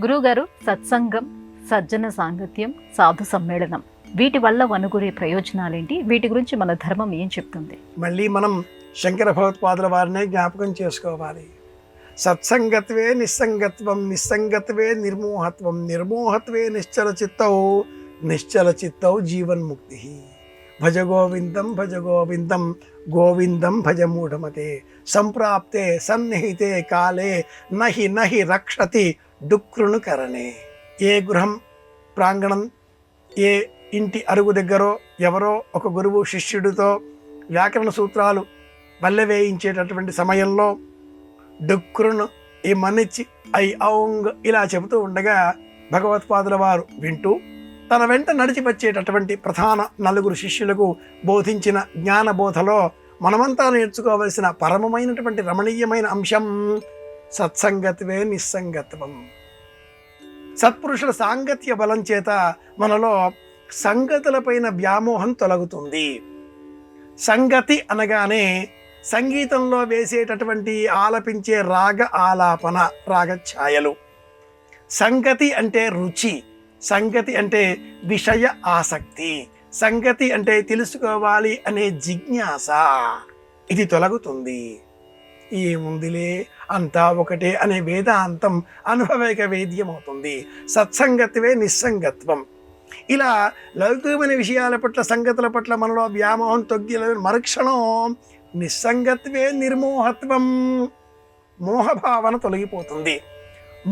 గురువుగారు, సత్సంగం, సజ్జన సాంగత్యం, సాధు సమ్మేళనం వీటి వల్ల వనుగురే ప్రయోజనాలేంటి? వీటి గురించి మన ధర్మం ఏం చెప్తుంది? మళ్ళీ మనం శంకర భగవత్పాదుల వారినే జ్ఞాపకం చేసుకోవాలి. సత్సంగత్వే నిస్సంగత్వం, నిస్సంగత్వే నిర్మోహత్వం, నిర్మోహత్వే నిశ్చల చిత్తౌ, నిశ్చల చిత్తౌ జీవన్ముక్తి. భజ గోవిందం భజ గోవిందం, గోవిందం భజ మూఢమతే, సంప్రాప్తే సన్నిహితే కాలే నహి నహి రక్షతి డుక్రును కరణే. ఏ గృహం ప్రాంగణం, ఏ ఇంటి అరుగు దగ్గరో ఎవరో ఒక గురువు శిష్యుడితో వ్యాకరణ సూత్రాలు బల్లె వేయించేటటువంటి సమయంలో డుక్రును ఈ మన్నిచ్చి ఐ ఔంగ్ ఇలా చెబుతూ ఉండగా భగవత్పాదుల వారు వింటూ తన వెంట నడిచి వచ్చేటటువంటి ప్రధాన 4 శిష్యులకు బోధించిన జ్ఞానబోధలో మనమంతా నేర్చుకోవలసిన పరమమైనటువంటి రమణీయమైన అంశం సత్సంగత్వే నిస్సంగత్వం. సత్పురుషుల సాంగత్య బలం చేత మనలో సంగతులపైన వ్యామోహం తొలగుతుంది. సంగతి అనగానే సంగీతంలో వేసేటటువంటి ఆలపించే రాగ ఆలాపన, రాగఛాయలు. సంగతి అంటే రుచి, సంగతి అంటే విషయ ఆసక్తి, సంగతి అంటే తెలుసుకోవాలి అనే జిజ్ఞాస. ఇది తొలగుతుంది. ఏముందిలే అంతా ఒకటే అనే వేదాంతం అనుభవైక వేద్యం అవుతుంది. సత్సంగత్వే నిస్సంగత్వం. ఇలా లౌకికమైన విషయాల పట్ల, సంగతుల పట్ల మనలో వ్యామోహం తొగ్గి మరుక్షణం నిస్సంగత్వే నిర్మోహత్వం, మోహభావన తొలగిపోతుంది.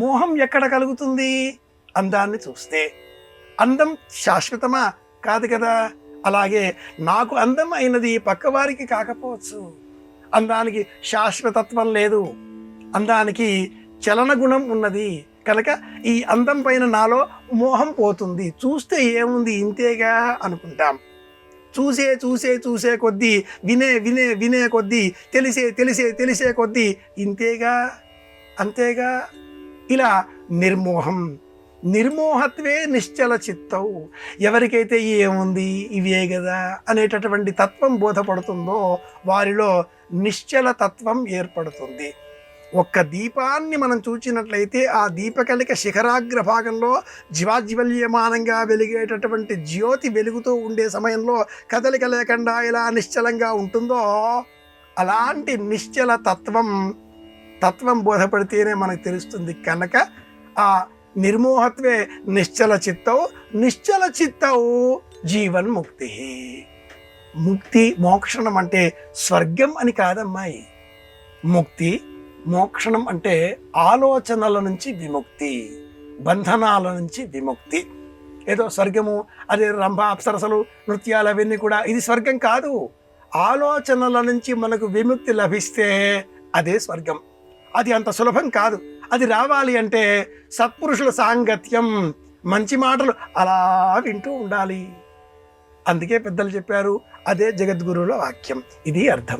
మోహం ఎక్కడ కలుగుతుంది? అందాన్ని చూస్తే. అందం శాశ్వతమా? కాదు కదా. అలాగే నాకు అందం అయినది పక్కవారికి కాకపోవచ్చు. అందానికి శాశ్వతత్వం లేదు, అందానికి చలన గుణం ఉన్నది. కనుక ఈ అందం పైన నాలో మోహం పోతుంది. చూస్తే ఏముంది ఇంతేగా అనుకుంటాం. చూసే చూసే చూసే కొద్దీ, వినే వినే వినే కొద్దీ, తెలిసే తెలిసే తెలిసే కొద్దీ ఇంతేగా అంతేగా. ఇలా నిర్మోహం, నిర్మోహత్వే నిశ్చల చిత్తౌ. ఎవరికైతే ఏముంది ఇవే కదా అనేటటువంటి తత్వం బోధపడుతుందో వారిలో నిశ్చల తత్వం ఏర్పడుతుంది. ఒక్క దీపాన్ని మనం చూచినట్లయితే ఆ దీపకలిక శిఖరాగ్ర భాగంలో జ్వాజ్వల్యమానంగా వెలిగేటటువంటి జ్యోతి వెలుగుతూ ఉండే సమయంలో కదలిక లేకుండా ఎలా నిశ్చలంగా ఉంటుందో అలాంటి నిశ్చల తత్వం బోధపడితేనే మనకు తెలుస్తుంది. కనుక ఆ నిర్మోహత్వే నిశ్చల చిత్తౌ, నిశ్చల చిత్తౌ జీవన్ముక్తి. ముక్తి, మోక్షణం అంటే స్వర్గం అని కాదమ్మాయి. ముక్తి, మోక్షణం అంటే ఆలోచనల నుంచి విముక్తి, బంధనాల నుంచి విముక్తి. ఏదో స్వర్గము, అదే రంభ అప్సరసలు, నృత్యాలు అవన్నీ కూడా ఇది స్వర్గం కాదు. ఆలోచనల నుంచి మనకు విముక్తి లభిస్తే అదే స్వర్గం. అది అంత సులభం కాదు. అది రావాలి అంటే సత్పురుషుల సాంగత్యం, మంచి మాటలు అలా వింటూ ఉండాలి. అందుకే పెద్దలు చెప్పారు, అదే జగద్గురువుల వాక్యం. ఇది అర్థం.